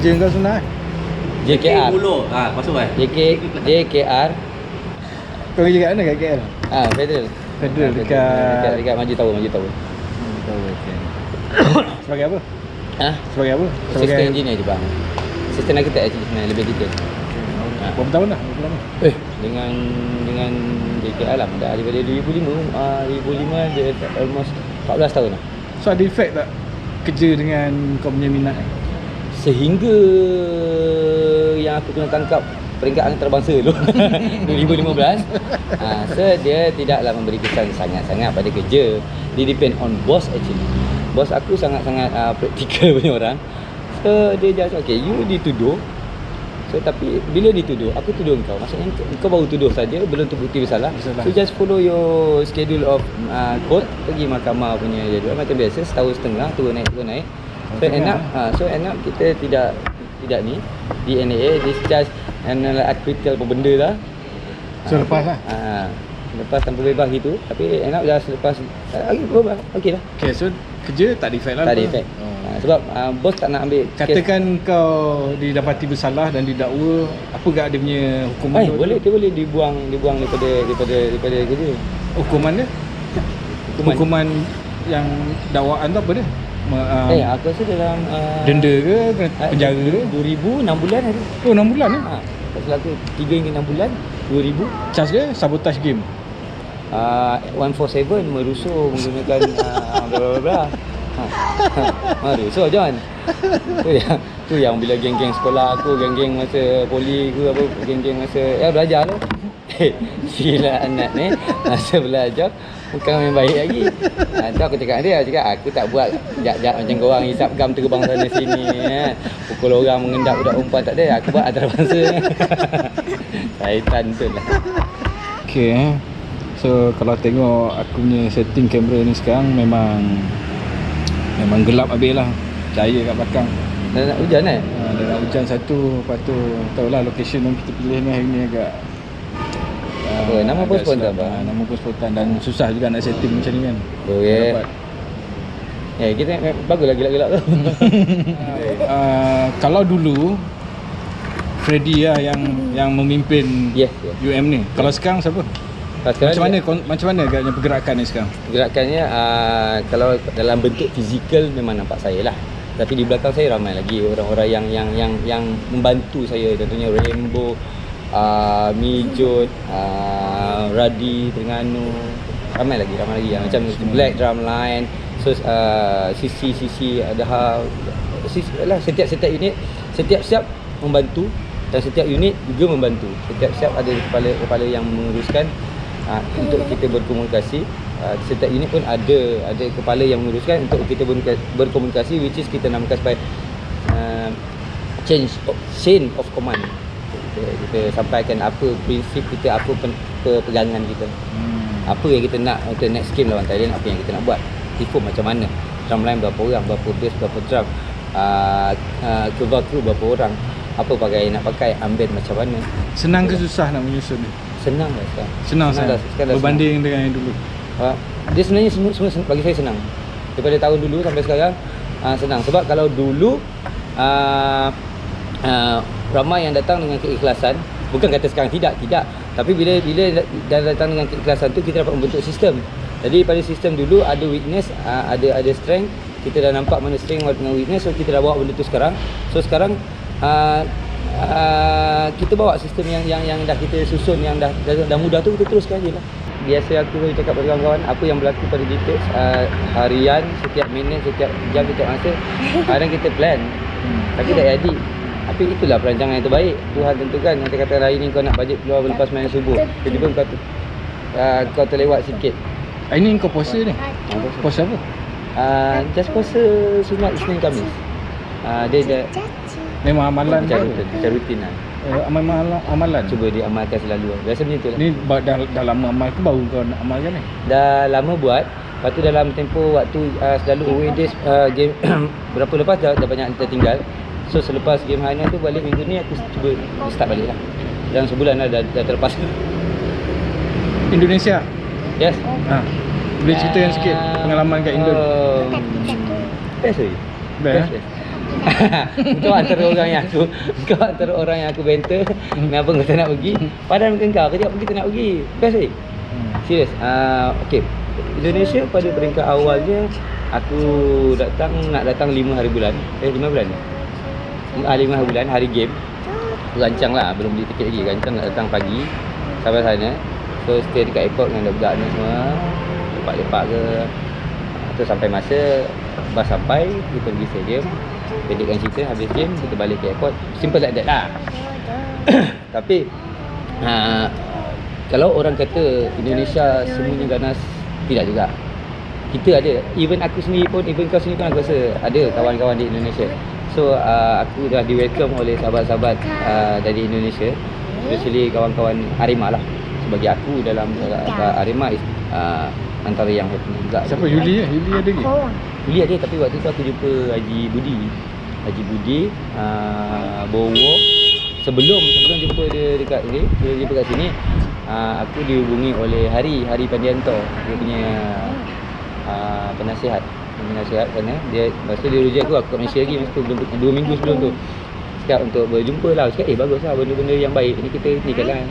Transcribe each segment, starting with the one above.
kerja kau senang kan? JKR. Mulu. Masuk kan? JKR. Kau kerja kat mana kat KL? Federal. Federal Dekat Maju Tower. Okay. Sebagai apa? Sebagai apa? Assistant engineer je bang. Assistant architect actually sebenarnya lebih detail. Berapa tahun dah? Berapa lama? Dengan JKR lah dah daripada 2005 dia almost 14 tahun lah. So ada efek tak kerja dengan kau punya minat ni? Sehingga yang aku kena tangkap peringkat antarabangsa dulu 2015. So dia tidaklah memberi kesan sangat-sangat pada kerja. Dia depend on boss actually. Bos aku sangat-sangat praktikal punya orang. So dia just okay, you dituduh. So tapi bila dituduh, aku tuduh kau. Maksudnya kau baru tuduh saja, belum terbukti bersalah. So just follow your schedule of court, pergi mahkamah punya jadual macam biasa, setahun setengah turun naik. So end up kita tidak ni di NAA, this just acquittal apa benda lah. So lepas lah. Lepas tanpa bebas gitu. Tapi end up dah selepas okey lah. Okay, so kerja tak ada efek lah. Tak ada efek. Sebab bos tak nak ambil katakan kes. Kau didapati bersalah dan didakwa, apa gak dia punya hukuman tu? Boleh dibuang daripada kerja. Hukuman dia? Hukuman yang dakwaan tu apa dia? Aku rasa dalam denda ke penjara ke? 2000 6 bulan ada. Oh 6 bulan eh? Pasal aku 3 hingga 6 bulan 2000. Charge dia sabotage game. 147 merusuh menggunakan bla bla bla. Merusuh John. Tu yang bila geng-geng sekolah aku, geng-geng masa poli ke apa, geng-geng masa belajar tu. Sila anak ni masa belajar bukan main baik lagi. Tu aku cakap dia, aku tak buat jap-jap macam korang hisap gam terbang sana sini pukul orang mengendap budak perempuan, tak ada. Aku buat antarabangsa. Syaitan tu lah. Okay. So kalau tengok aku punya setting kamera ni sekarang memang gelap habis lah. Cahaya kat belakang. Dah nak hujan kan? Dah nak hujan satu. Lepas tu tahulah location yang kita pilih ni hari ni agak nama pun spontan bang. Nama pun spontan dan susah juga nak setting macam ni kan. Kita baguslah gelap-gelap tu. Kalau dulu Freddy lah yang memimpin UM ni. Kalau sekarang siapa? Macam mana agaknya pergerakan ni sekarang? Pergerakannya kalau dalam bentuk fizikal memang nampak saya lah. Tapi di belakang saya ramai lagi orang-orang yang membantu saya, contohnya Rainbow, Mijut, Radi, Terengganu, ramai lagi yang macam Black Drum Line, so CC ada setiap unit siap membantu dan setiap unit juga membantu. Setiap ada kepala yang menguruskan untuk kita berkomunikasi. Setiap unit pun ada kepala yang menguruskan untuk kita berkomunikasi, which is kita namakan sebagai chain of command. Kita sampaikan apa prinsip kita, apa pegangan kita, apa yang kita nak untuk next game lawan Thailand, apa yang kita nak buat, perform macam mana, drumline berapa orang, berapa bass, berapa drum, crew berapa orang, apa pakaian nak pakai, ambient macam mana. Senang ke susah nak menyusun ni? Senang lah sekarang. Senang berbanding dengan yang dulu. Dia sebenarnya semua bagi saya senang. Daripada tahun dulu sampai sekarang senang. Sebab kalau dulu ramai yang datang dengan keikhlasan, bukan kata sekarang tidak, tapi bila dah datang dengan keikhlasan tu, kita dapat membentuk sistem. Jadi pada sistem dulu ada weakness, ada strength, kita dah nampak mana strength dengan weakness, so kita dah bawa benda tu sekarang. So sekarang kita bawa sistem yang dah kita susun, yang dah mudah tu, kita teruskan je lah. Biasa aku cakap pada kawan-kawan, apa yang berlaku pada details harian, setiap minit, setiap jam, setiap masa, kadang kita plan tapi tak jadi. Tapi itulah perancangan yang terbaik. Tuhan tentukan. Nanti kata hari ni kau nak bajet keluar lepas main subuh, tiba-tiba kau terlewat sikit. Hari ni kau puasa ni? Puasa apa? Just puasa sunat Isnin Khamis. Dia memang amalan macam rutin lah. Amalan cuba diamalkan selalu. Biasa macam tu lah. Ni dah lama amal ke baru kau nak amalkan ni? Dah lama buat. Lepas tu dalam tempoh waktu selalu away days game berapa lepas dah banyak tertinggal. So selepas game final tu balik minggu ni aku cuba start balik lah. Dalam sebulan lah dah terlepas. Indonesia? Yes. Boleh ceritakan sikit pengalaman kat Indo? Best. Best. Kau antara orang yang aku banter. Kenapa kau tak nak pergi? Padahal bukan kau cakap pergi tak nak pergi. Best eh. Serius. Okay. Indonesia pada peringkat awalnya aku nak datang 5 hari bulan. 5 bulan ni. 5 hari bulan hari game. Rancang lah, belum beli tiket lagi. Rancang nak datang pagi sampai sana. So stay dekat airport dengan budak ni semua. Lepak-lepak ke. Terus sampai masa bas sampai, kita pergi stadium. Pendekkan cerita, habis game kita balik ke airport. Simple like that lah. Tapi kalau orang kata Indonesia semuanya ganas, tidak juga. Kita ada, even aku sendiri pun, even kau sendiri pun aku rasa ada kawan-kawan di Indonesia. So aku dah di welcome oleh sahabat-sahabat dari Indonesia, especially kawan-kawan Arema lah. Bagi aku dalam Arema is antara yang happy juga. Siapa? Yuli ya? Yuli ada lagi? Yuli ada, tapi waktu tu aku jumpa Haji Budi Bowo. Sebelum jumpa dia dekat sini, dia jumpa kat sini, aku dihubungi oleh Hari Pandianto, dia punya penasihat sana. Masa dia rujuk aku kat Malaysia lagi masa tu, belum 2 minggu sebelum tu. Cakap untuk berjumpa lah. Cakap baguslah, benda-benda yang baik ni kita ni kan lah.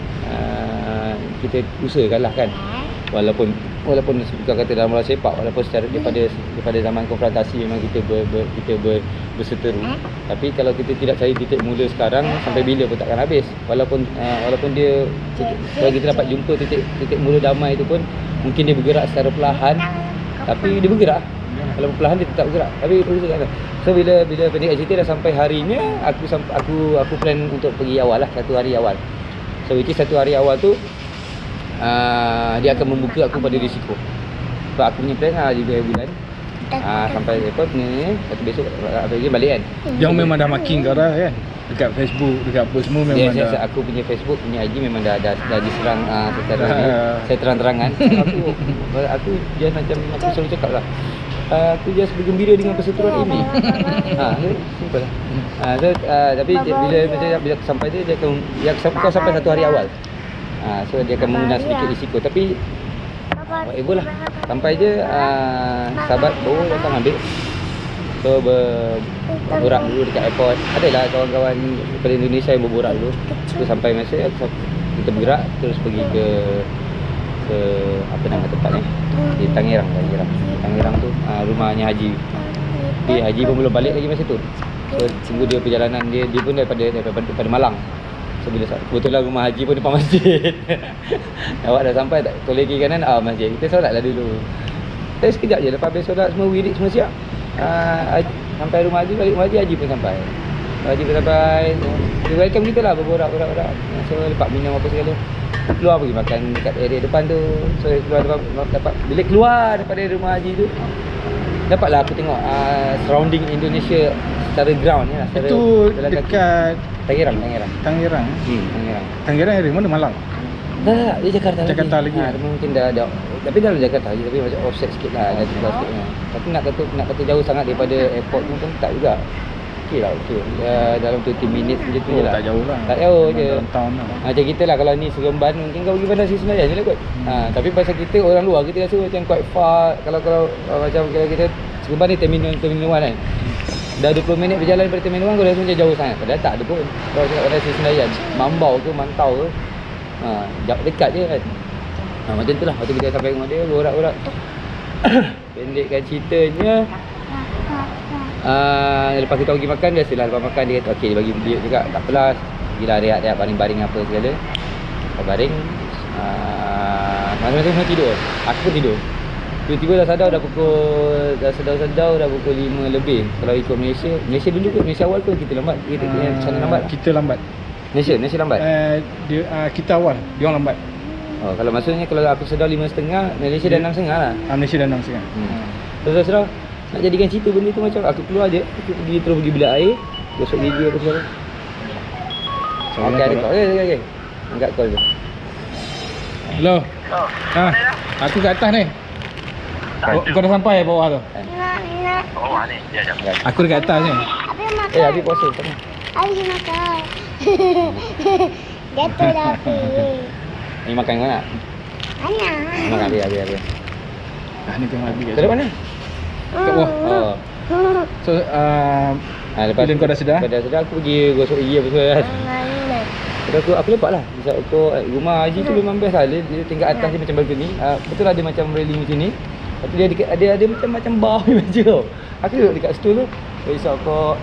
Kita usahakanlah kan. Walaupun kau kata dalam bola sepak, walaupun secara daripada zaman konfrontasi memang kita berseteru, tapi kalau kita tidak cari titik mula sekarang, sampai bila pun takkan habis. Walaupun dia, kalau kita dapat jumpa titik mula damai itu pun, mungkin dia bergerak secara perlahan, tapi dia bergerak. Kalau perlahan dia tetap bergerak, tapi itu kan. So bila pendek cerita dah sampai harinya, aku plan untuk pergi awal lah, 1 hari awal. So which is 1 hari awal tu dia akan membuka aku pada risiko. So aku punya plan lah di 2 bulan sampai airport ni, satu besok lagi balik kan. Yang memang dah marking kau dah kan, dekat Facebook, dekat apa semua memang yes, dah. aku punya Facebook, punya IG memang dah diserang secara saya terang-terangan. Aku dia macam aku selalu cakap lah, aku just bergembira dengan perseteruan ini. Simple lah. Tapi bila sampai dia akan kau sampai 1 hari awal. So dia akan menggunakan sedikit risiko, tapi whatever lah. Sampai je sahabat baru datang ambil. So berborak dulu dekat airport. Adalah kawan-kawan daripada Indonesia yang berborak dulu. So sampai masa kita bergerak terus pergi ke apa nama tempat ni? Di Tangerang tu rumahnya Haji. Haji pun belum balik lagi masa tu. So tunggu dia perjalanan dia pun daripada Malang. So bila kebetulan rumah Haji pun depan masjid. Awak dah sampai tak? Toleh kiri kanan masjid. Kita solatlah dulu. Tapi sekejap je, lepas habis solat semua wirid semua siap. Sampai rumah Haji, balik rumah Haji pun sampai. Dia welcome kita lah, berborak. So lepak minum apa segala. Keluar pergi makan dekat area depan tu. So bila keluar daripada rumah Haji tu, dapatlah aku tengok surrounding Indonesia secara ground ni lah. Itu dekat Tangerang. Tangerang area mana? Malang? Tak, dia Jakarta lagi. Mungkin dah tapi dalam Jakarta lagi, tapi macam offset sikit lah, dah tinggal sikit lah. Tapi nak kata jauh sangat daripada airport pun tak juga. Okey. Dalam 20 minit macam tu je lah. Tak jauh lah. Tak jauh je. Downtown lah. Macam kita lah, kalau ni Seremban mungkin kau pergi Bandar Seri Senayan je lah kot. Tapi pasal kita orang luar, kita rasa macam quite far. Kalau macam kita Seremban ni terminal 1 kan. Dah 20 minit berjalan daripada terminal 1, kau rasa macam jauh sangat. Padahal tak ada pun. Kalau cakap Bandar Seri Senayan, Mambau ke Mantau ke, dekat je kan. Macam tu lah. Lepas tu kita sampai rumah dia, borak-borak. Pendekkan ceritanya, lepas kita pergi makan, biasalah lepas makan dia kata okey, dia bagi duit juga, tak apalah, pergilah rehat baring-baring apa segala. Lepas baring, masa-masa semua tidur. Aku pun tidur. Tiba-tiba dah sedar dah pukul 5 lebih. Kalau ikut Malaysia dulu kot, Malaysia awal tu kita lambat. Kita sana lambat. Kita lambat. Malaysia lambat. Kita awal, dia orang lambat. Oh, kalau maksudnya kalau aku sedar 5.30, Malaysia dah 6.30 lah. Malaysia dah 6.30. Terus sedar nak jadikan cerita benda tu macam aku keluar je, aku terus pergi belah air, gosok gigi apa segala. Okey, ada call. Okey. Angkat call je. Hello. Aku kat atas ni. Kau dah sampai bawah tu? Bawah ni, jap. Aku dekat atas ni. Abi puasa sana. Abi makan. Jatuh dah Abi. Ni makan kau nak? Anak. Makan Abi. Ni tengok lagi kat Dari mana? kat bawah. Oh. So Lepas Bila kau dah sedar? aku pergi gosok gigi apa semua kan. Lepas aku lepak lah. Misal rumah Haji tu memang best lah. Dia tingkat atas dia macam balcony. Betul lah dia macam railing macam ni. Lepas tu dia ada macam bar ni macam tau. Aku duduk dekat situ tu. Besok aku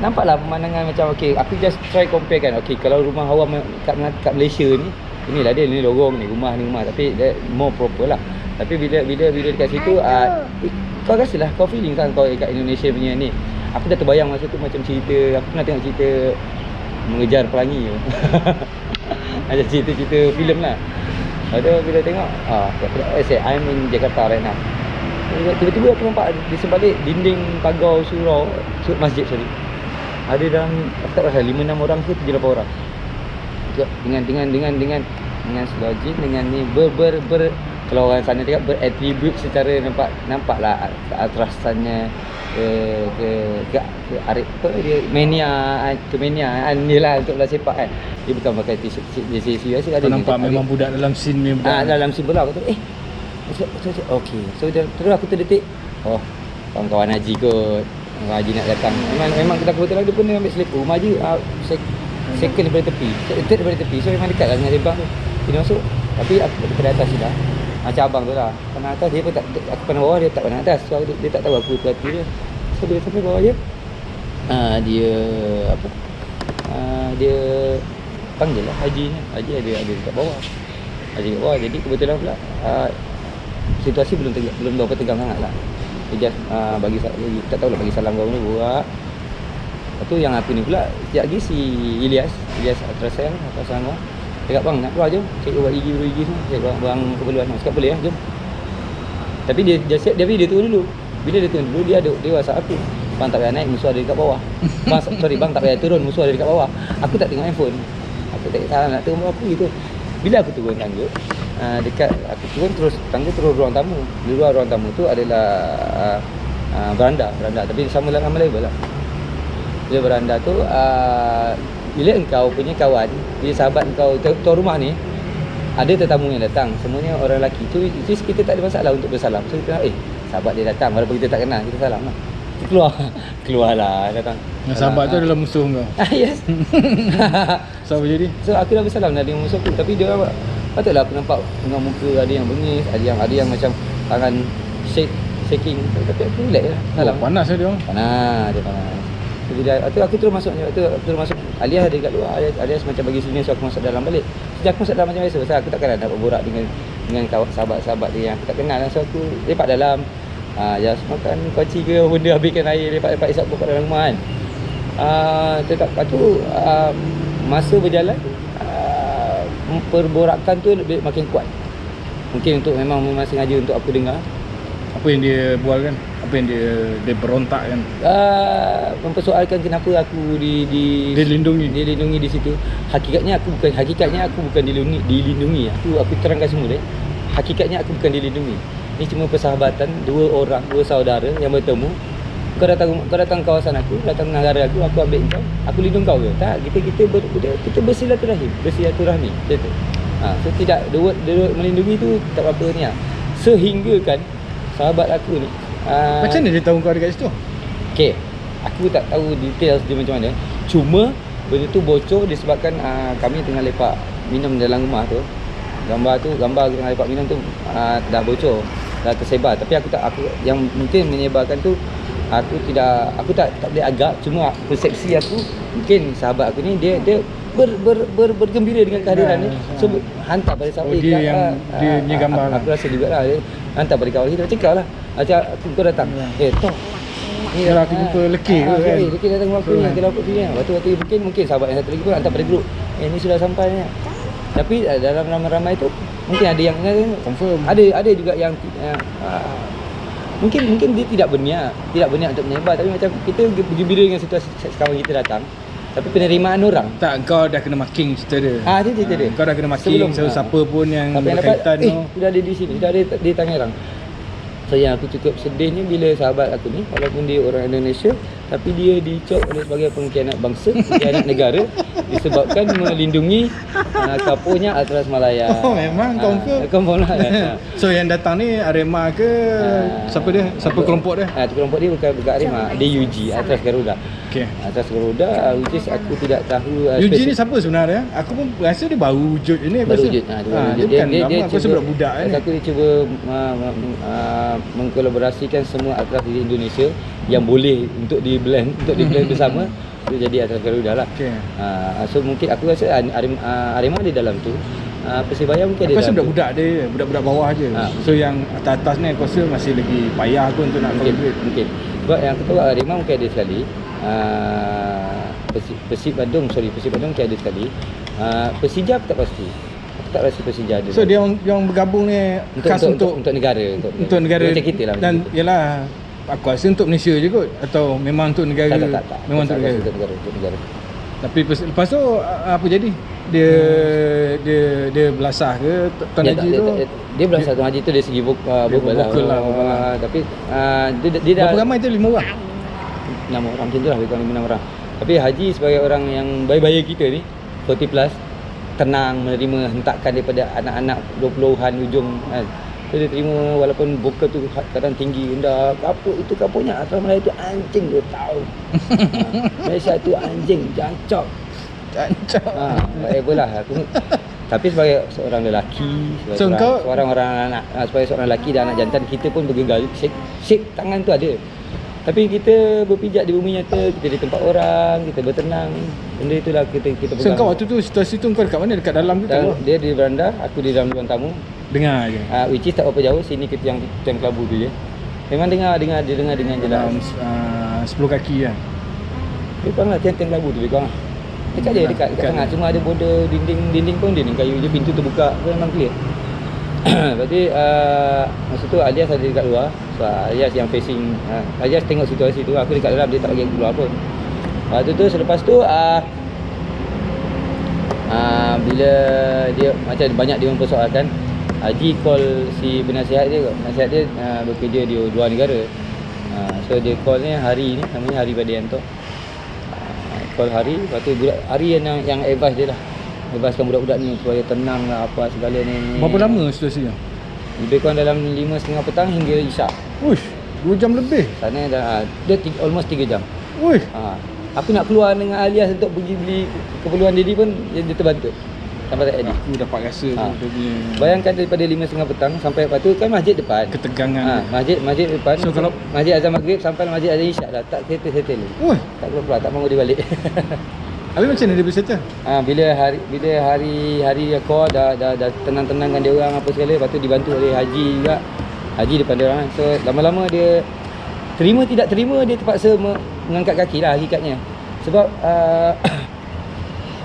nampaklah pemandangan macam okey, aku just try compare kan. Okey, kalau rumah awam kat Malaysia ni, inilah dia, ni lorong ni rumah tapi dia more proper lah. Tapi bila dekat situ kau rasalah, kau feeling kan kau kat Indonesia punya ni. Aku dah terbayang masa tu macam cerita, aku pernah tengok cerita Mengejar Pelangi tu. Ada cerita filem lah. Ada bila tengok I'm in Jakarta right now. Tiba-tiba aku nampak di sebalik dinding pagar surau masjid ada dalam aku tak rasa 5-6 orang ke 7-8 orang. Dengan logik dengan ni kalau orang sana cakap beratribut secara nampaklah keatrasannya ke arif apa dia kemaniaan ni lah untuk bola sepak kan. Dia bukan pakai t-shirt jersey biasa ada nampak memang budak dalam scene ni budak. Dalam scene bola aku tu okey. So terus aku terdetik kawan-kawan Haji kot. Haji nak datang. Memang kita kebetulan dia pun ambil selipar rumah je second daripada tepi. Third daripada tepi. So memang dekat lah dengan lembang tu. Dia masuk. Tapi aku daripada atas je dah. Macam abang tu lah. Pandang atas dia pun tak, aku pandang bawah dia tak pandang atas. So dia tak tahu aku tu hati dia. So bila sampai bawah dia dia panggil lah Haji ni. Haji ada dekat bawah. Jadi kebetulan pula situasi belum berapa tegang sangat lah. Dia just bagi tak tahulah bagi salam kau ni buat. Lepas tu yang aku ni pula setiap lagi si Ilyas Atrasel atasan kau cakap bang nak keluar jom cek buat gigi semua, cek bang keperluan. Cakap boleh lah, jom. Tapi dia turun dulu. Bila dia turun dulu dia WhatsApp aku. Bang tak payah naik, musuh ada dekat bawah. Bang tak payah turun, musuh ada dekat bawah. Aku tak tengok handphone. Aku tak salah nak turun apa gitu. Bila aku turun tangga, dekat aku turun terus tangga terus ruang tamu. Di luar ruang tamu tu adalah beranda tapi sama lah nama level lah. Dia beranda tu bila engkau punya kawan, bila sahabat engkau tuan rumah ni ada tetamu yang datang, semuanya orang lelaki tu, kita tak ada masalah untuk bersalam. So kita sahabat dia datang walaupun kita tak kenal, kita salam lah. Keluarlah datang. Yang sahabat tu adalah musuh kau. Yes. So apa jadi? So aku dah bersalam dengan musuh aku, tapi dia patutlah aku nampak tengah muka ada yang bengis, ada yang macam tangan shaking. Tapi aku relax lah. Salam. Panas lah dia. Dia panas. So, aku terus masuk. Alias ada dekat luar. Alias macam bagi sini, so aku masuk dalam balik. Sejak aku masuk dalam macam biasa, pasal aku takkan nak berborak dengan kawan sahabat-sahabat dia yang aku tak kenal. So aku lepak dalam. Just makan kuaci ke benda, habiskan air, lepak-lepak isap kat dalam rumah kan. Lepas tu masa berjalan perborakan tu lebih makin kuat. Mungkin untuk memang sengaja untuk aku dengar. Apa yang dia bual kan? Apa yang dia berontak kan? Mempersoalkan kenapa aku dilindungi di situ. Hakikatnya aku bukan dilindungi. Aku terangkan semua deh. Hakikatnya aku bukan dilindungi. Ini cuma persahabatan dua saudara yang bertemu. Kau datang kawasan aku, datang negara aku ambil kau, aku lindung kau ke? Tak, kita bersilaturahmi. Macam tu. So tidak dua melindungi tu tak apa ni lah. Sehingga kan sahabat aku ni macam mana dia tahu kau ada kat situ? Okey, aku tak tahu details dia macam mana. Cuma benda tu bocor disebabkan kami tengah lepak minum dalam rumah tu. Gambar kita tengah lepak minum tu dah bocor, dah tersebar. Tapi aku yang mungkin menyebarkan tu aku tak boleh agak. Cuma persepsi aku, mungkin sahabat aku ni dia bergembira dengan kehadiran ni. So hantar pada siapa dia punya gambar lah. Aku rasa jugalah dia hantar pada kawan kita, cakap lah kau datang. Toh ni kalau aku jumpa lekir ke kan? Lekir datang rumah aku ni, kalau aku pilih. Lepas tu mungkin sahabat yang satu lagi pun hantar pada grup. Ni sudah sampai ni. Tapi dalam ramai-ramai tu mungkin ada yang confirm. Ada juga yang mungkin dia tidak berniat untuk menyebar, tapi macam kita bergembira dengan situasi kawan kita datang. Tapi penerimaan orang tak, kau dah kena marking cerita dia. Dia cerita dia. Kau dah kena marking siapa pun yang berkaitan tu. Sudah ada di sini, sudah ada di Tangerang. So yang aku cukup sedihnya bila sahabat aku ni, walaupun dia orang Indonesia, tapi dia dicop oleh sebagai pengkhianat bangsa, pengkhianat negara disebabkan melindungi kaponya Atlas Malaya. Oh, memang confirm. Confirm lah. So yang datang ni Arema ke siapa dia? Siapa kelompok dia? Kelompok dia bukan Arema, DUG, Atlas Garuda. Okey. Atlas Garuda, which is aku tidak tahu UG ni siapa sebenarnya? Aku pun rasa dia baru wujud ini. baru wujud. Dia bukan lama, aku rasa budak ni. Aku dia cuba mengkolaborasikan semua Atlas di Indonesia yang boleh untuk di blend bersama untuk jadi Atlas Garuda lah. Okey. So mungkin aku rasa Arema di dalam tu. Persibaya mungkin Aku dia rasa dalam tu. budak-budak dia, budak-budak bawah je. So yang atas-atas ni aku rasa masih lagi payah aku untuk nak collaborate. Mungkin. Sebab yang aku tahu Arema mungkin ada sekali. Persib Bandung mungkin ada sekali. Persija aku tak pasti. Aku tak rasa Persija ada. So dia yang bergabung ni khas untuk negara, untuk negara macam kita lah. dan yalah aku rasa untuk Malaysia je kot atau memang untuk negara. Tak. Memang untuk negara. Untuk negara. Tapi lepas tu apa jadi? Dia belasah ke Tuan Haji tu? Dia belasah Tuan Haji tu dari segi vokal lah. Tapi dia dah berapa ramai tu? 5 orang? 6 orang macam tu lah, lebih kurang 5-6 orang. Tapi Haji sebagai orang yang bayi-bayi kita ni 40 plus, tenang menerima hentakan daripada anak-anak 20-an ujung kan. So dia terima walaupun vokal tu kadang tinggi rendah. Kapuknya Atlas Malaya tu anjing dia tahu. Malaysia tu anjing jancok. Whatever lah aku. Tapi sebagai seorang lelaki, sebagai seorang lelaki dan anak jantan, kita pun bergegar, shake tangan tu ada. Tapi kita berpijak di bumi nyata, kita di tempat orang, kita bertenang. Benda itulah kita pegang. So kau waktu tu, situasi tu kau dekat mana? Dekat dalam ke kat luar? Dia di beranda, aku di dalam ruang tamu. Dengar je. Which is tak berapa jauh, sini ke tiang kelabu tu je. Memang dengar jelas. Dalam 10 kaki kan? Lebih kurang lah tiang kelabu tu lebih kurang. Dekat sangat. Cuma ada border dinding pun dinding kayu je, pintu terbuka. Memang clear. Berarti masa tu Alias ada dekat luar. So Alias yang facing Alias tengok situasi tu, aku dekat dalam, dia tak bagi keluar pun. Lepas tu selepas tu bila dia macam banyak dia mempersoalkan, Haji call si penasihat dia bekerja di luar negara. So dia call ni Hari ni, namanya Hari Badianto. Call Hari, lepas tu budak Hari yang advice dia lah. Bebaskan budak-budak ni supaya tenang lah apa segala ni. Berapa lama situasinya? Lebih kurang dalam 5.30 petang hingga Isyak. Uish, 2 jam lebih. Sana dia almost 3 jam. Uish. Aku nak keluar dengan Alias untuk pergi beli keperluan dia pun dia terbantu. Sampai tak edit. Aku dapat rasa tu dia punya. Bayangkan daripada 5.30 petang sampai lepas tu kan masjid depan. Ketegangan. Masjid depan. So kalau masjid azan maghrib sampai masjid azan Isyak dah tak settle. Uish. Tak keluar, tak bangun dia balik. Habis macam mana dia boleh settle? Bila hari call dah tenang-tenangkan dia orang apa segala, lepas tu dibantu oleh Haji juga. Haji depan dia orang. So lama-lama dia terima tidak terima, dia terpaksa mengangkat kaki lah hakikatnya. Sebab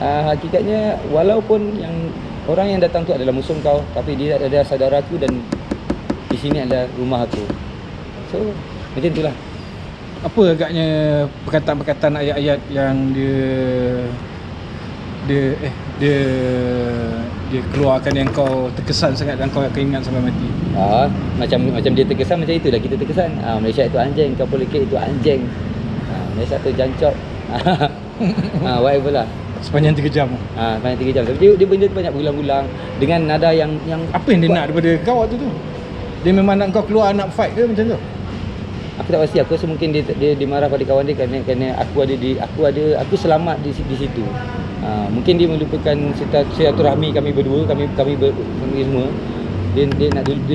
hakikatnya walaupun yang orang yang datang tu adalah musuh kau, tapi dia adalah saudaraku dan di sini adalah rumah aku. So macam itulah. Apa agaknya perkataan-perkataan ayat-ayat yang dia keluarkan yang kau terkesan sangat dan kau akan ingat sampai mati? Macam dia terkesan, macam itulah kita terkesan. Malaysia itu anjing, kau politik itu anjing. Malaysia tu jancok. Whatever lah. Sepanjang 3 jam. Sepanjang 3 jam. Tapi dia benda tu banyak berulang-ulang dengan nada yang apa yang dia nak daripada kau waktu tu? Dia memang nak kau keluar nak fight ke macam tu? Aku tak pasti. Aku rasa mungkin dia marah pada kawan dia kerana aku selamat di situ. Mungkin dia melupakan silaturahmi kami berdua, kami semua. Dia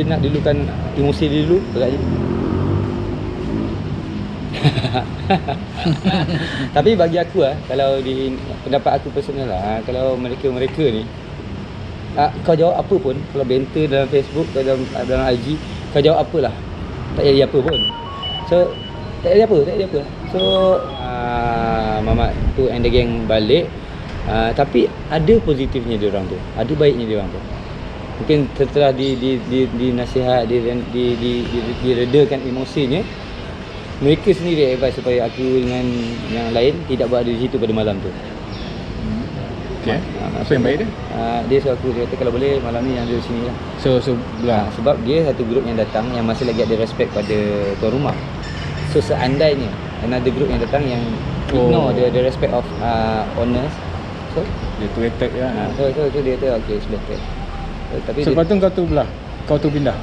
nak dulukan emosi dia dulu agaknya. Tapi bagi aku kalau di pendapat aku personal lah, kalau mereka ni kau jawab apa pun, kalau banter dalam Facebook, dalam IG, kau jawab apalah, tak jadi apa pun. So tak ada apa. So Mamat tu and the gang balik. Tapi ada positifnya dia orang tu, ada baiknya dia orang tu. Mungkin setelah dinasihat, diredakan emosinya, mereka sendiri advice supaya aku dengan yang lain tidak berada di situ pada malam tu. Okay. Apa yang baik dia? Dia suruh aku, dia kata kalau boleh malam ni yang ada di sini lah. So sebab dia satu grup yang datang yang masih lagi ada respect pada tuan rumah. So seandainya another group yang datang yang ignore the respect of owners. So Dia tu attack ya. so dia tu okay, sebetul. Tapi Sebab tu kau tu belah. Kau tu pindah.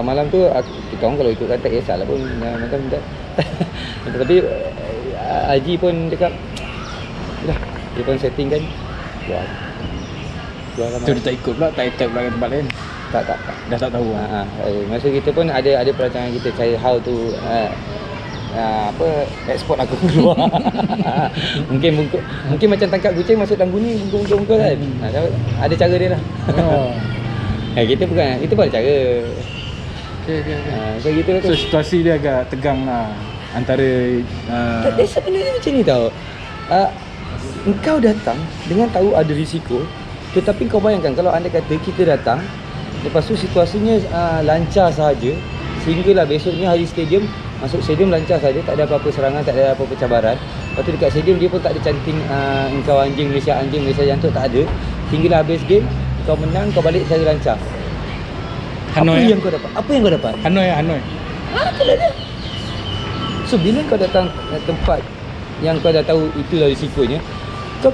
malam tu kita orang kalau ikut kata salah pun macam tak. Tapi Haji pun cakap dah, dia pun setting kan keluar Tu dia tak ikut pula, tak attack pula kat tempat lain. tak Dah tak tahu. masa kita pun ada perancangan kita cari how to ekspor aku keluar. mungkin macam tangkap kucing masuk dalam guni bungkul kan. Ada cara dia lah. Kita pun ada cara. So gitu lah tu. So situasi dia agak tegang lah antara Sebenarnya macam ni tau. Engkau datang dengan tahu ada risiko, tetapi kau bayangkan kalau anda kata kita datang, lepas tu situasinya lancar sahaja, sehinggalah besoknya hari stadium, masuk stadium lancar saja, tak ada apa-apa serangan, tak ada apa-apa cabaran. Lepas tu dekat stadium dia pun tak ada canting engkau anjing Malaysia jantuk, tak ada. Sehinggalah habis game, kau menang, kau balik secara lancar. Hanoi, Apa yang kau dapat? Hanoi. Itulah dia. So bila kau datang ke tempat yang kau dah tahu itulah risikonya, kau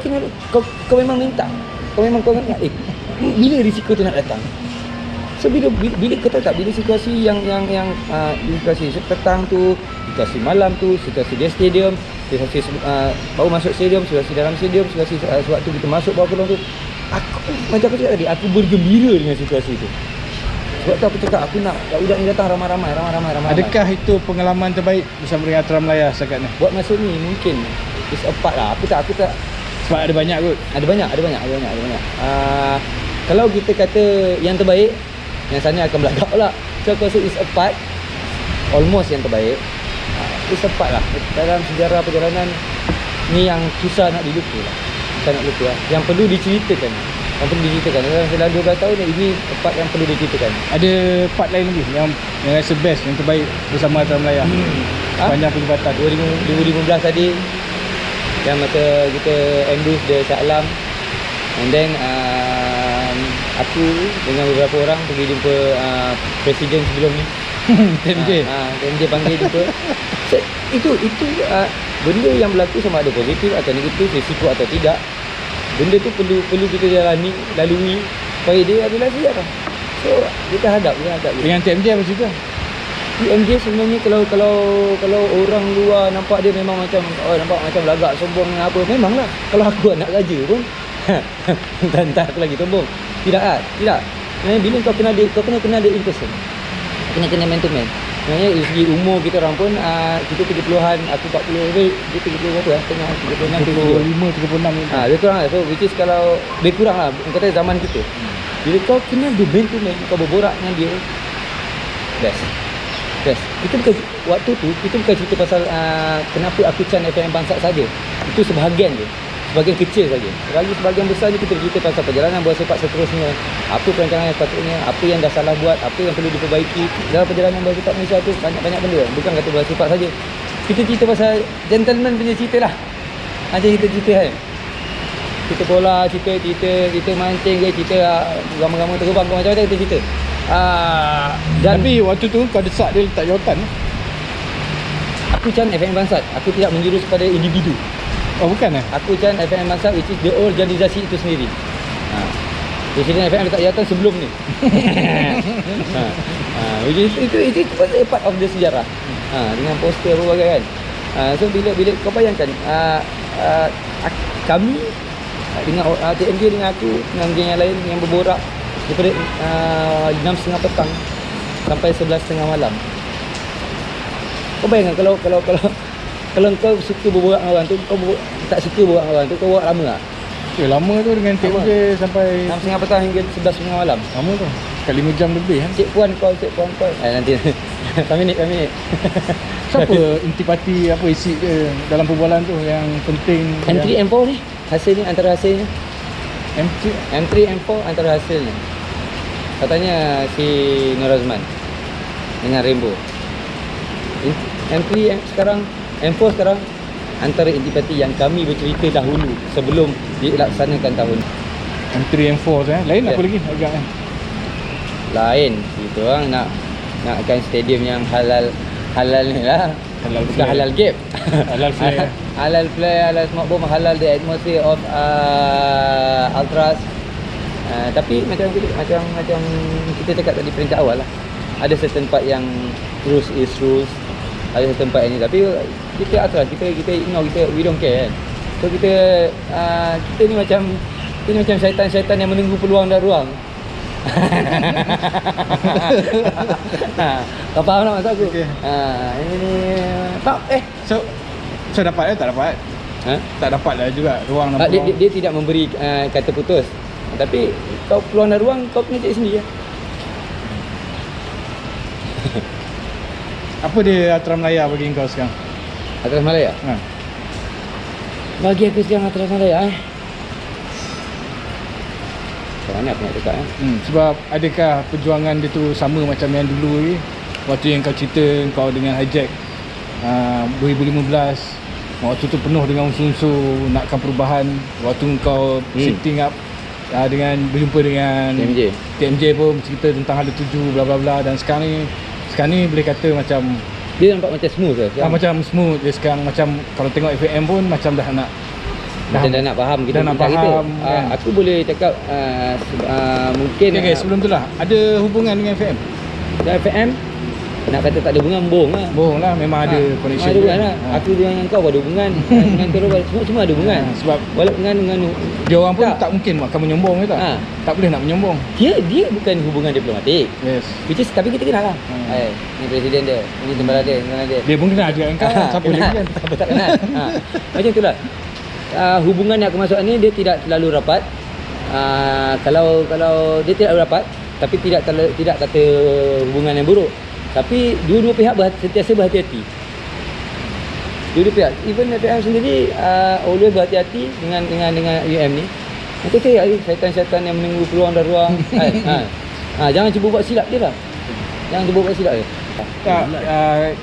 memang minta. Kau ingat bila risiko tu nak datang. So bila kau tahu tak, bila situasi yang situasi petang tu, situasi malam tu, situasi di stadium, situasi baru masuk stadium, situasi dalam stadium, situasi sewaktu kita masuk bawa peluang tu, macam aku cakap tadi, aku bergembira dengan situasi tu. Sebab tu aku cakap aku nak budak ni datang ramai-ramai. Adakah itu pengalaman terbaik bersama dengan Ultra Melaya setakat ni? Buat masa ni mungkin it's a part lah. Aku tak Sebab ada banyak kot. ada banyak. Kalau kita kata yang terbaik, yang sana akan belagak pula. So aku rasa it's a part, almost yang terbaik. It's a part lah dalam sejarah perjalanan ni yang susah nak dilupa lah. Yang perlu diceritakan. Dalam selama 12 tahun ini part yang perlu diceritakan. Ada part lain lagi yang rasa best, yang terbaik bersama Ultra Melaya sepanjang perlibatan 2015 tadi, yang masa kita ambush the Shah Alam, and then aku dengan beberapa orang pergi jumpa presiden sebelum ni. TMJ panggil jumpa. So, itu benda yang berlaku sama ada positif atau negatif, risiko atau tidak, benda tu perlu kita lalui supaya dia adalah sejarah. So kita hadap. Dengan TMJ apa cerita? TMJ sebenarnya kalau orang luar nampak dia memang macam nampak macam lagak sombong apa, memanglah. Kalau aku anak raja pun entah aku lagi sombong. Tidak. Sebenarnya bila kau kena ada in person. Kena man to man. Sebenarnya dari segi umur kita orang pun kita 30-an, aku 40, dia 30 berapa lah, tengah 36 lebih kurang lah. So which is kalau lebih kurang lah, kata zaman kita. Bila kau kena do man to man, kau berborak dengan dia, best. Kita bukan, waktu tu kita bukan cerita pasal kenapa aku can FM Bangsat saja. Itu sebahagian je, sebahagian kecil saja. Lagi sebahagian besar ni kita cerita pasal perjalanan bola sepak seterusnya, apa perancangan yang sepatutnya, apa yang dah salah buat, apa yang perlu diperbaiki dalam perjalanan bola sepak Malaysia tu. Banyak benda, bukan kata bola sepak saja. Kita cerita pasal gentleman punya cerita lah. Macam kita cerita kan, kita bola, cerita mancing ke, cerita ramai-ramai terbang ke, macam-macam kita cerita. Tapi waktu tu kau desak dia letak jawatan. Aku can FM Bangsat, aku tidak menjurus pada individu. Oh bukan Aku can FM Bangsat, which is the organisasi itu sendiri. Presiden FM letak jawatan sebelum ni. Itu part of the sejarah. Dengan poster apa bagai kan. So bila kau bayangkan kami dengan TMJ dengan aku dengan geng yang lain yang berborak daripada 6.30 petang sampai 11.30 malam. Kau bayangkan kalau kau suka berborak dengan orang tu, kau tak suka berborak dengan orang tu, kau borak lama tak? Lama tu dengan TMJ sampai 6.30 petang hingga 11.30 malam. lama tu. Sekali 5 jam lebih kan. Cik Puan call. Nanti 5 minit. Siapa intipati apa isi dia dalam perbualan tu yang penting? M3 M4 ni hasilnya, antara hasilnya M3 M4 antara hasilnya katanya si Nur Azman dengan Rainbow. M3 sekarang, M4 sekarang antara intipati yang kami bercerita dahulu sebelum dilaksanakan tahun. M3 M4 tu lain apa lagi agak kan. Lain kita orang nakkan stadium yang halal ni lah. Halal Bukan flare. halal game. Halal flare. Halal flare, halal smoke bomb, halal the atmosphere of ultras. Tapi macam kita cakap tadi peringkat awal lah. Ada certain part yang rules is rules. Ada certain part ini, tapi kita ultras, kita ignore, we don't care kan. So kita ni macam syaitan-syaitan yang menunggu peluang dan ruang. Kau faham tak maksud aku? Okey. Ini tak So dapat tak dapat? Tak dapat lah juga ruang dan peluang. dia tidak memberi kata putus. Tapi kau peluang dan ruang kau kena cari sendiri lah. Apa dia Ultra Melaya bagi kau sekarang? Atras Malaya. Bagi aku sekarang Atras Malaya macam mana aku nak cakap Sebab adakah perjuangan dia tu sama macam yang dulu ni? Waktu yang kau cerita kau dengan Hijack 2015, waktu tu penuh dengan unsur-unsur nakkan perubahan. Waktu kau sitting up dengan berjumpa dengan TMJ pun cerita tentang Hala Tuju bla bla bla. Dan sekarang ni boleh kata macam dia nampak macam smooth lah macam smooth dia sekarang. Macam kalau tengok FAM pun macam dah nak faham kita dah nak kita. faham, kan? Aku boleh cakap mungkin okay, sebelum tu lah ada hubungan dengan FAM? dan FM nak kata tak ada hubungan bohong lah. Bohong lah, memang ada connection. Ada hubungan lah. Aku dengan kau ada hubungan. Dengan kau semua ada hubungan. Sebab walaupun dengan dia orang pun tak mungkin akan menyombong ke tak? Tak boleh nak menyombong. Dia bukan hubungan diplomatik. Yes. Which is, tapi kita kenal lah. Ni presiden dia, ni tembala dia, dia. Dia pun kenal juga kau. Siapa lagi kan? Siapa tak kenal. Macam itulah. Hubungan yang aku masuk ni dia tidak terlalu rapat. Kalau dia tidak rapat, tapi tidak kata hubungan yang buruk. Tapi dua-dua pihak sentiasa berhati-hati. Dua-dua pihak. Even FAM sendiri always berhati-hati dengan UM ni. Nanti cari syaitan-syaitan yang menunggu peluang dan ruang. Jangan cuba buat silap dia lah. Jangan cuba buat silap dia. Tak,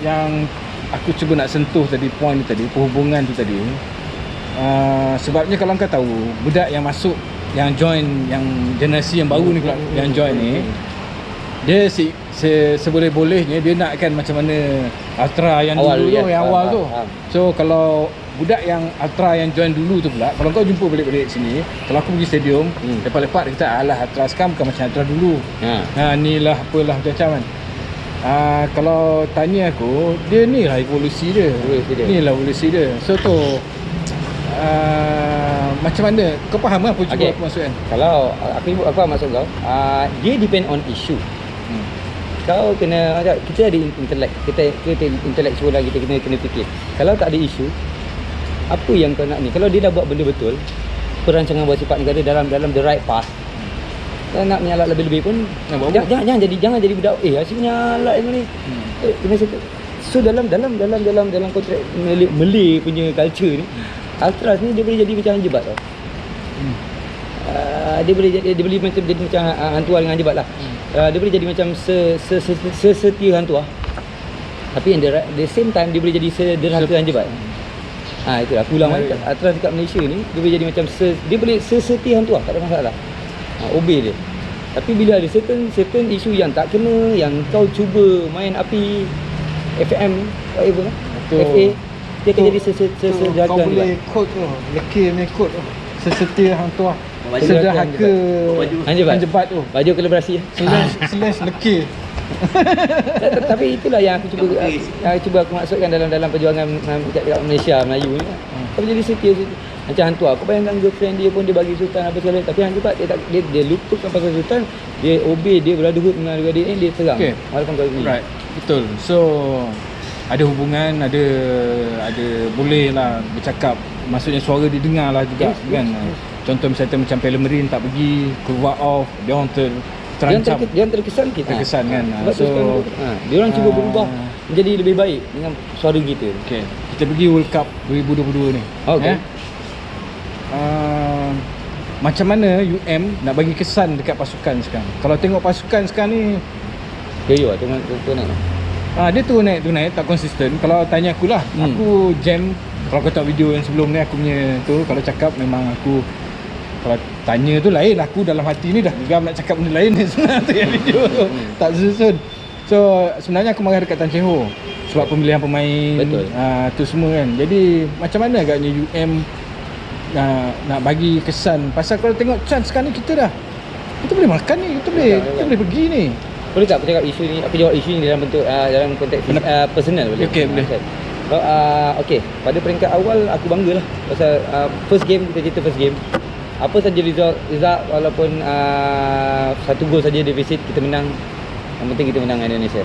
yang aku cuba nak sentuh tadi, point tu tadi, perhubungan tu tadi. Sebabnya kalau kau tahu, budak yang masuk, yang join, yang generasi yang baru ni pula, yang join ni, dia seboleh-bolehnya dia nakkan macam mana Ultra yang awal dulu tu, yang awal tu. So kalau budak yang Ultra yang join dulu tu pula, kalau kau jumpa balik-balik sini, kalau aku pergi stadium, lepak-lepak dia kata, alah Ultra sekarang bukan macam Ultra dulu. Ni lah apalah macam-macam kan. Kalau tanya aku, dia ni lah evolusi dia. Ni lah evolusi dia. So tu macam mana? Kau faham apa cuba aku maksud kan? Kalau aku faham maksud kau, dia depend on issue. Kau kena, kita ada intelek, kita intellectual lah, kita kena fikir. Kalau tak ada isu, apa yang kau nak ni? Kalau dia dah buat benda betul, perancangan buat sifat negara dalam the right path, kau nak menyalak lebih-lebih pun jangan jadi budak asyik menyalak ni. Kena settle. So dalam kontrak Malay punya culture ni, Ultras ni dia boleh jadi macam Hanjebat tau. Dia boleh macam jadi macam hantuah dengan Hanjebat lah. Dia boleh jadi macam sesetia hantuah. Tapi the same time dia boleh jadi sederhaka Hanjebat. Itulah aku ulang balik. Ultras dekat Malaysia ni dia boleh jadi macam dia boleh sesetia hantuah, tak ada masalah. Obey dia. Tapi bila ada certain isu yang tak kena, yang kau cuba main api FM whatever FA, dia akan jadi sederhaka. Kau boleh quote tu, lekir ni quote tu, sesetia hantuah, sederhaka Hanjebat tu. Baju kolaborasi slash lekir. Tapi itulah yang aku cuba aku maksudkan dalam perjuangan dekat Malaysia Melayu ni. Kau jadi setia macam hantuah. Kau bayangkan girlfriend dia pun dia bagi sultan apa segala, tapi Hanjebat dia lupakan pasal sultan, dia obey, dia berladuhut dengan adik dia serang. Walaupun kau ni. Right. Betul. So ada hubungan, ada boleh lah bercakap, maksudnya suara didengar lah juga kan. Contoh misalnya macam Pelemerin tak pergi, keluar off, dia orang terancam, dia terkesan kita. Terkesan kan. So dia orang cuba berubah menjadi lebih baik dengan suara kita. Okay. Kita pergi World Cup 2022 ni. Macam mana UM nak bagi kesan dekat pasukan sekarang? Kalau tengok pasukan sekarang ni, yo tengok tu naik. Dia tu naik tak konsisten. Kalau tanya aku lah, aku jam. Kalau kau tengok video yang sebelum ni, aku punya tu, kalau cakap memang aku, kalau tanya tu lain, aku dalam hati ni dah geram nak cakap benda lain ni sebenarnya tu yang video tu tak susun. So sebenarnya aku marah dekat Tan Cheng Ho. sebab pemilihan pemain. Betul. Tu semua kan. Jadi macam mana agaknya UM nak bagi kesan, pasal kalau tengok chance sekarang ni kita boleh makan ni, kita boleh pergi ni. Boleh tak aku cakap isu ni, aku jawab isu ni dalam bentuk dalam konteks personal boleh? Okey, boleh. Okey, pada peringkat awal aku banggalah pasal first game, kita cerita first game. Apa saja result walaupun 1 gol saja defisit, kita menang. Yang penting kita menang dengan Indonesia.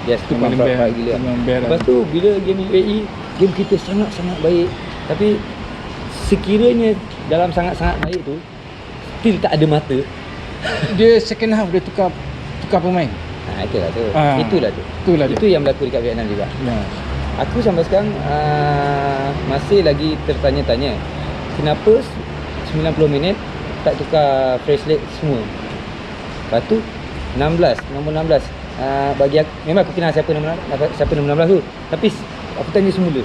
Yes, Tu memang paling proud best. gila. Memang best Lepas tu bila game UAE, game kita sangat-sangat baik. Tapi sekiranya dalam sangat-sangat baik tu still tak ada mata. Dia second half dia tukar pemain. Itulah tu. Itulah dia. Itu yang berlaku dekat Vietnam juga. Ya. Aku sampai sekarang masih lagi tertanya-tanya kenapa 90 minit tak tukar fresh leg semua. Lepas tu 16, nombor 16. Bagi aku, memang aku kenal siapa nombor 16 tu. Tapi aku tanya semula,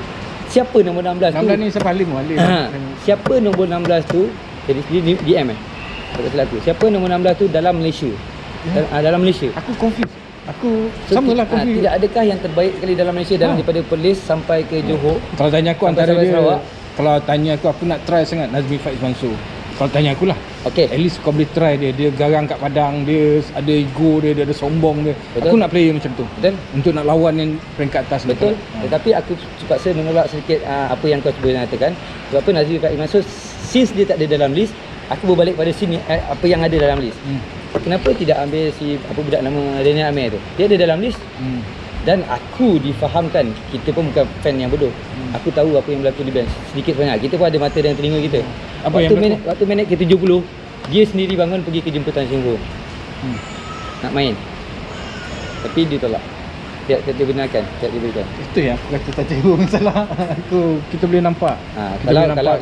siapa nombor 16 tu? 16 ni siapa Halim? Siapa nombor 16 tu? Jadi dia DM tak silap aku. Siapa nombor 16 tu dalam Malaysia? Dalam Malaysia. Aku confused. Aku samalah confused. Tidak adakah yang terbaik sekali dalam Malaysia daripada Perlis sampai ke Johor? Kalau tanya aku Sampai antara dia Sarawak. Kalau tanya aku nak try sangat Nazmi Faiz Mansur. Kalau tanya aku lah, Okey. at least kau boleh try dia. Dia garang kat padang, dia ada ego dia ada sombong dia. Betul. Aku nak player macam tu. Betul? Untuk nak lawan yang peringkat atas ni. Betul. Tetapi aku terpaksa menolak sedikit apa yang kau cuba nyatakan. Sebab apa, Nazmi Faiz Mansur since dia tak ada dalam list, aku berbalik pada sini apa yang ada dalam list. Kenapa tidak ambil si apa budak nama Daniel Amir tu? Dia ada dalam list. Dan aku difahamkan, kita pun bukan fan yang bodoh. Aku tahu apa yang berlaku di bench. Sedikit banyak. Kita pun ada mata dan telinga kita. Apa yang berlaku? Waktu minit ke-70, dia sendiri bangun pergi ke jemputan Singapura. Nak main. Tapi dia tolak. Tidak dibenarkan, tidak diberikan. Itu yang aku kata tak cikgu masalah. Kita boleh nampak. Kita boleh nampak,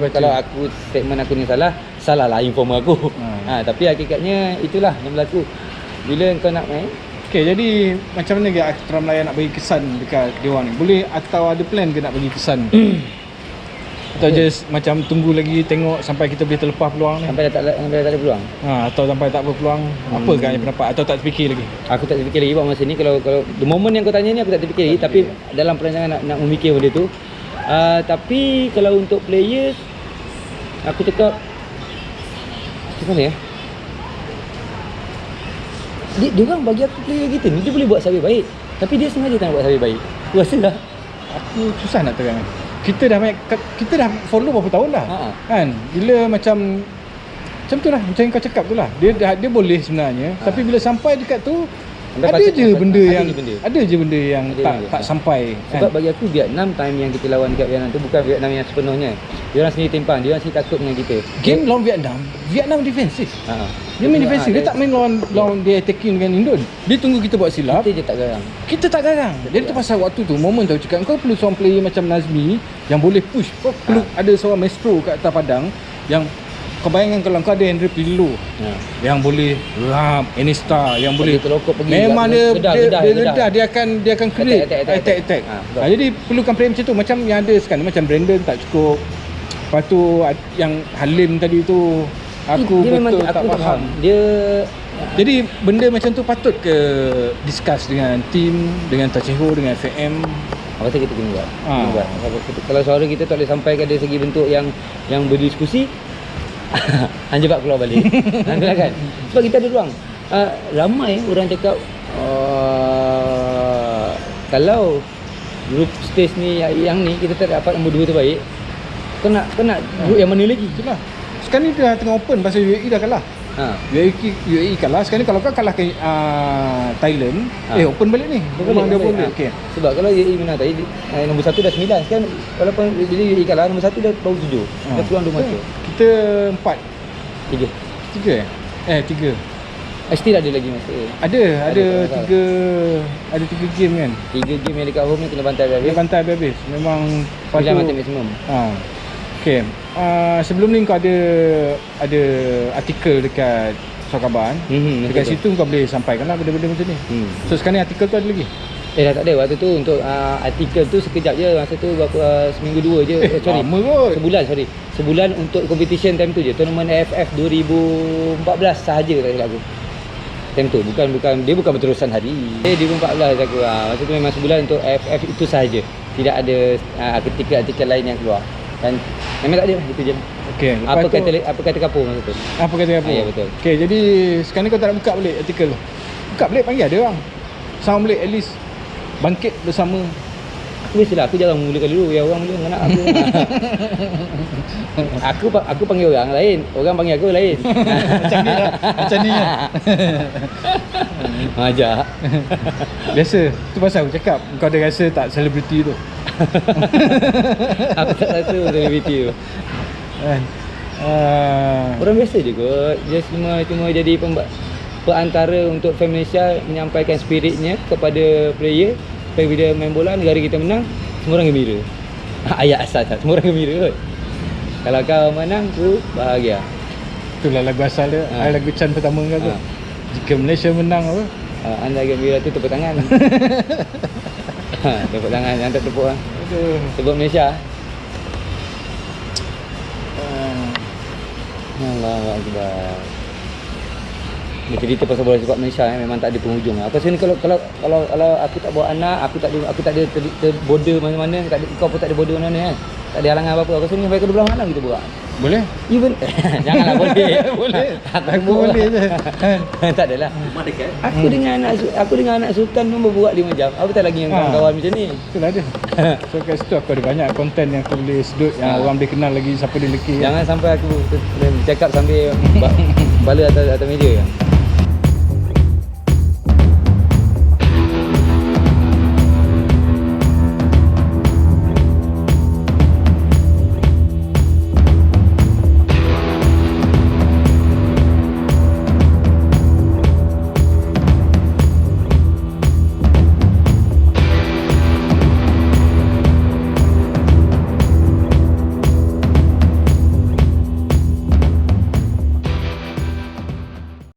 Kalau aku statement aku ni salahlah inform aku. Tapi hakikatnya itulah yang berlaku. Bila kau nak main, Okay, jadi macam mana ke Aktra Melayu nak bagi kesan dekat Dewan ni? Boleh atau ada plan ke nak bagi kesan? Atau just macam tunggu lagi tengok sampai kita boleh terlepas peluang ni? sampai dah tak ada peluang. Atau sampai tak berpeluang? Apa kan yang pendapat? Atau tak terfikir lagi? Aku tak terfikir lagi buat masa ni. Kalau the moment yang kau tanya ni aku tak terfikir lagi. Tapi dalam perancangan nak memikir benda tu. Tapi kalau untuk players, aku cakap macam mana ya? Dia orang bagi aku player kita ni, dia boleh buat survey baik. Tapi dia sengaja tak nak buat survey baik. Aku rasa lah. Aku susah nak terang. Kita dah follow berapa tahun dah. Kan? Bila macam tu lah, macam yang kau cakap tu lah. Dia boleh sebenarnya. Tapi bila sampai dekat tu, ada je benda yang tak sampai. Sebab bagi aku Vietnam time yang kita lawan dekat Vietnam tu bukan Vietnam yang sepenuhnya. Dia orang sendiri timpang, dia orang sendiri takut dengan kita. Game lawan Vietnam defensif. Dia main defensif, dia tak main lawan dia attacking dengan Indon. Dia tunggu kita buat silap. Kita je tak garang. Kita tak garang. Jadi tu pasal waktu tu momen tu cakap kau perlu seorang player macam Nazmi yang boleh push. Kau perlu ada seorang maestro kat atas padang yang kau bayangkan kalau kau ada Andre Pirlo yang boleh ram, Iniesta yang boleh terlokok pergi memang dia gedah. dia akan create attack. Jadi perlukan player macam tu, macam yang ada sekarang macam Brandon tak cukup. Lepas tu yang Halim tadi tu aku dia betul tak aku faham. Jadi benda macam tu patut ke discuss dengan team, dengan Tacheho, dengan FM. Apa kata kita kena buat. Kalau suara kita tak boleh sampai ke dari segi bentuk yang berdiskusi, anjebak keluar balik. Kan? Sebab kita ada ruang. Ramai orang cakap kalau group stage ni yang ni kita tak dapat nombor 2 terbaik, kau nak group yang mana lagi? Itulah. Sekarang ni dah tengah open pasal UAE dah kalah. UAE kalah. Sekarang ni kalau kau kalahkan Thailand, open balik ni. Memang dia boleh. Okey. Sebab kalau UAE menang tadi nombor 1 dah 9. Sekarang walaupun bila UAE kalah nombor 1 dah baru 7. Dah peluang 2 mata. Kita 4. 3. 3. Still ada lagi masa. Ada 3 game kan. 3 game yang dekat home ni kena bantai Dia habis. bantai habis. Memang 9 mata maksimum. Okey. Sebelum ni kau ada artikel dekat Sokaban. Dekat situ kau boleh sampaikan lah benda-benda macam ni. So sekarang ni artikel tu ada lagi? Dah tak ada. Waktu tu untuk artikel tu sekejap je. Masa tu berapa seminggu 2 je. Lama kot. Sebulan untuk competition time tu je. Tournament AFF 2014 sahaja tak silap aku. Time tu bukan dia bukan berterusan hari. 2014 aku masa tu memang sebulan untuk FF itu sahaja. Tidak ada artikel-artikel lain yang keluar. Dan memang tak ada lah, itu je. Okey. Apa kata kapur masa tu? Apa kata apa? Ya, betul. Okey, jadi sekarang ni kau tak nak buka balik artikel tu. Buka balik, panggil ada orang. Sama balik at least bangkit bersama. Biasalah, aku jarang mulakan dulu. Ya orang mula dengan anak aku. Aku panggil orang lain, orang panggil aku lain. Macam ni lah. Macam ni lah. Ajar. Biasa. Tu pasal aku cakap kau ada rasa tak selebriti tu. Aku tak rasa selebriti tu. Kan? Orang biasa je kot. Dia cuma jadi perantara untuk Fan Malaysia menyampaikan spiritnya kepada player. Supaya bila main bola, negara kita menang, semua orang gembira. Ayat asal tak, semua orang gembira kot. Kalau kau menang, tu bahagia. Itulah lagu asal dia. Lagu Chan pertama kau tu. Ha. Jika Malaysia menang apa? Anda gembira tu tepuk tangan. Tepuk tangan, yang tak tepuk lah. Aduh. Sebut Malaysia. Allahu Akbar. Dia cerita pasal bola sepak Malaysia memang tak ada penghujung. Aku rasa ni kalau aku tak bawa anak, aku tak ada border mana-mana, kau pun tak ada border mana-mana kan. Tak ada halangan apa-apa. Aku rasa ni sampai ke belah mana kita buat. Boleh? Even janganlah boleh. Boleh. Aku buat. boleh je. Tak adalah. Rumah dekat. Aku dengan anak Sultan pun berbuat 5 jam. Apa tak lagi yang kawan-kawan macam ni. Itulah dia. So kat situ aku ada banyak konten yang aku boleh sedut yang orang boleh kenal lagi siapa dia lelaki. Jangan sampai aku cakap sambil bala atas meja.